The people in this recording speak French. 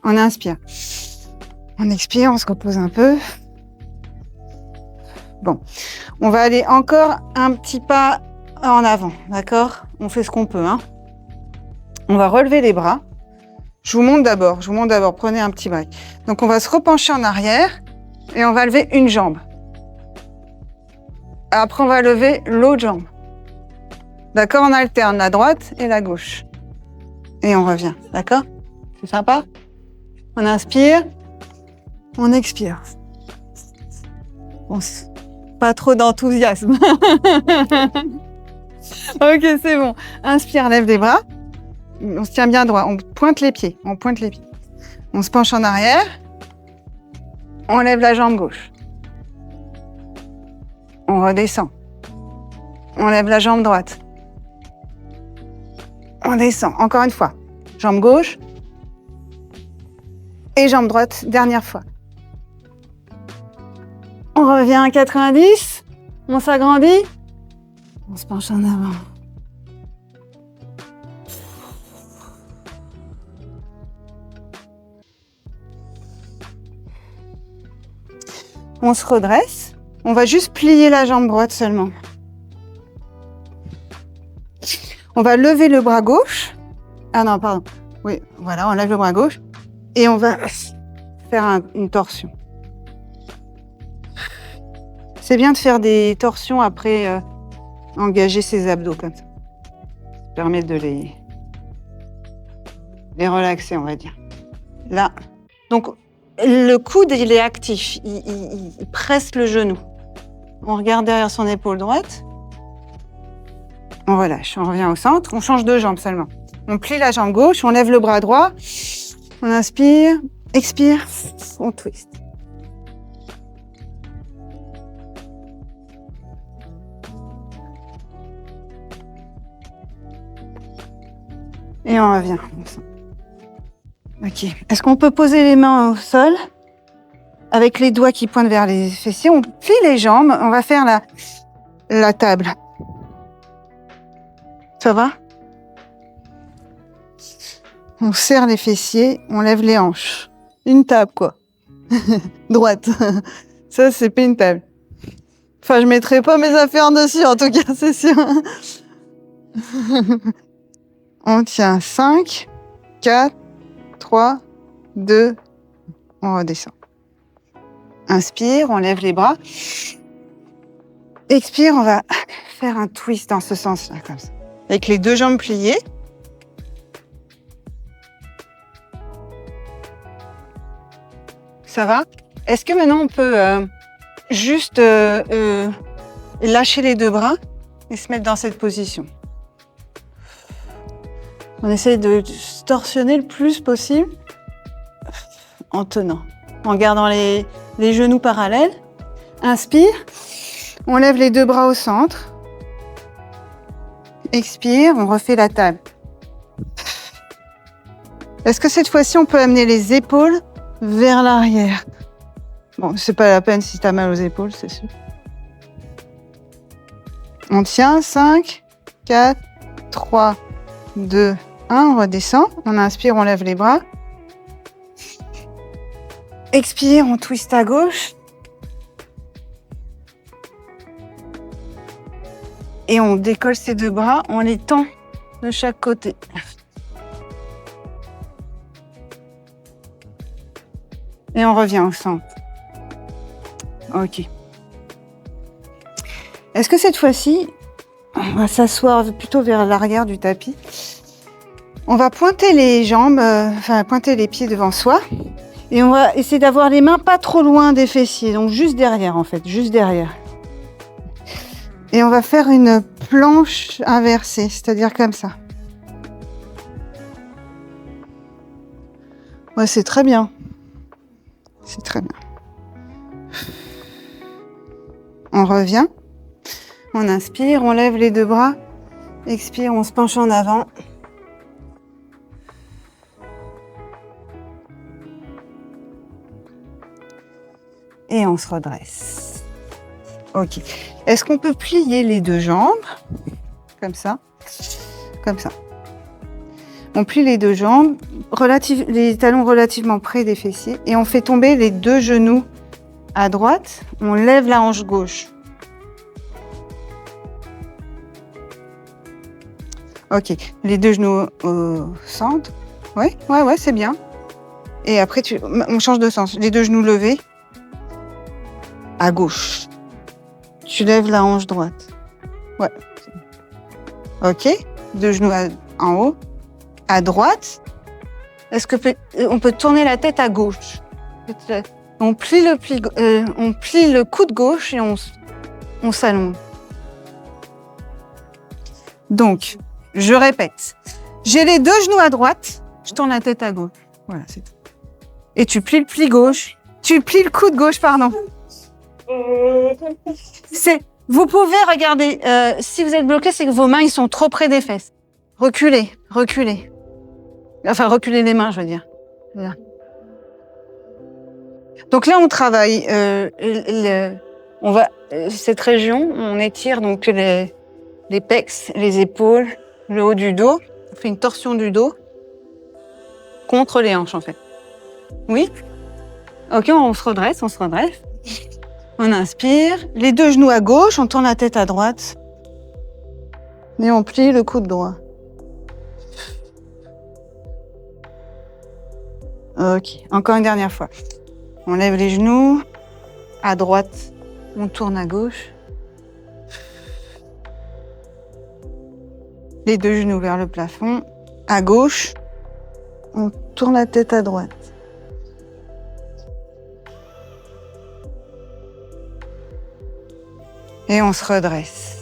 On inspire. On expire, on se repose un peu. Bon, on va aller encore un petit pas en avant, d'accord? On fait ce qu'on peut, hein. On va relever les bras. Je vous montre d'abord, prenez un petit break. Donc on va se repencher en arrière et on va lever une jambe. Après on va lever l'autre jambe. D'accord? On alterne la droite et la gauche. Et on revient, d'accord? C'est sympa? On inspire, on expire. Bon, pas trop d'enthousiasme. Ok, c'est bon. Inspire, lève les bras. On se tient bien droit, on pointe les pieds, On se penche en arrière. On lève la jambe gauche. On redescend. On lève la jambe droite. On descend, encore une fois. Jambe gauche. Et jambe droite, dernière fois. On revient à 90. On s'agrandit. On se penche en avant. On se redresse. On va juste plier la jambe droite seulement. On va lever le bras gauche. Ah non, pardon. Oui, voilà, on lève le bras gauche. Et on va faire une torsion. C'est bien de faire des torsions après engager ses abdos comme ça. Ça permet de les relaxer, on va dire. Là. Donc, le coude, il est actif. Il presse le genou. On regarde derrière son épaule droite. On relâche. On revient au centre. On change de jambe seulement. On plie la jambe gauche. On lève le bras droit. On inspire. Expire. On twist. Et on revient. Ok. Est-ce qu'on peut poser les mains au sol avec les doigts qui pointent vers les fessiers? On plie les jambes. On va faire la table. Ça va? On serre les fessiers. On lève les hanches. Une table, quoi. Droite. Ça, c'est pas une table. Enfin, je mettrai pas mes affaires dessus, en tout cas, c'est sûr. On tient 5, 4, 3, 2, on redescend. Inspire, on lève les bras. Expire, on va faire un twist dans ce sens-là, comme ça. Avec les deux jambes pliées. Ça va? Est-ce que maintenant on peut juste lâcher les deux bras et se mettre dans cette position? On essaye de se torsionner le plus possible en tenant, en gardant les genoux parallèles. Inspire, on lève les deux bras au centre. Expire, on refait la table. Est-ce que cette fois-ci, on peut amener les épaules vers l'arrière? Bon, c'est pas la peine si tu as mal aux épaules, c'est sûr. On tient, 5, 4, 3, 2, 1, on redescend. On inspire, on lève les bras. Expire, on twist à gauche. Et on décolle ses deux bras, on les tend de chaque côté. Et on revient au centre. Ok. Est-ce que cette fois-ci, on va s'asseoir plutôt vers l'arrière du tapis. On va pointer les jambes, pointer les pieds devant soi. Et on va essayer d'avoir les mains pas trop loin des fessiers, donc juste derrière en fait, juste derrière. Et on va faire une planche inversée, c'est-à-dire comme ça. Ouais, c'est très bien. C'est très bien. On revient. On inspire, on lève les deux bras. Expire, on se penche en avant. Et on se redresse. Ok. Est-ce qu'on peut plier les deux jambes? Comme ça. Comme ça. On plie les deux jambes, les talons relativement près des fessiers et on fait tomber les deux genoux à droite. On lève la hanche gauche. Ok, les deux genoux au centre. Ouais, c'est bien. Et après, on change de sens. Les deux genoux levés à gauche. Tu lèves la hanche droite. Ouais. Ok, deux genoux en haut. À droite. Est-ce que on peut tourner la tête à gauche? On plie le coude gauche et on s'allonge. Donc, je répète. J'ai les deux genoux à droite, je tourne la tête à gauche. Voilà, c'est tout. Et tu plies le pli gauche. Tu plies le coude gauche, pardon. Vous pouvez regarder. Si vous êtes bloqué, c'est que vos mains ils sont trop près des fesses. Reculez. Enfin, reculez les mains, je veux dire. Voilà. Donc là, on travaille. Cette région, on étire donc les pecs, les épaules, le haut du dos. On fait une torsion du dos contre les hanches, en fait. Oui? Ok, on se redresse. On inspire. Les deux genoux à gauche, on tourne la tête à droite. Et on plie le coude droit. Ok, encore une dernière fois. On lève les genoux. À droite, on tourne à gauche. Les deux genoux vers le plafond. À gauche, on tourne la tête à droite. Et on se redresse.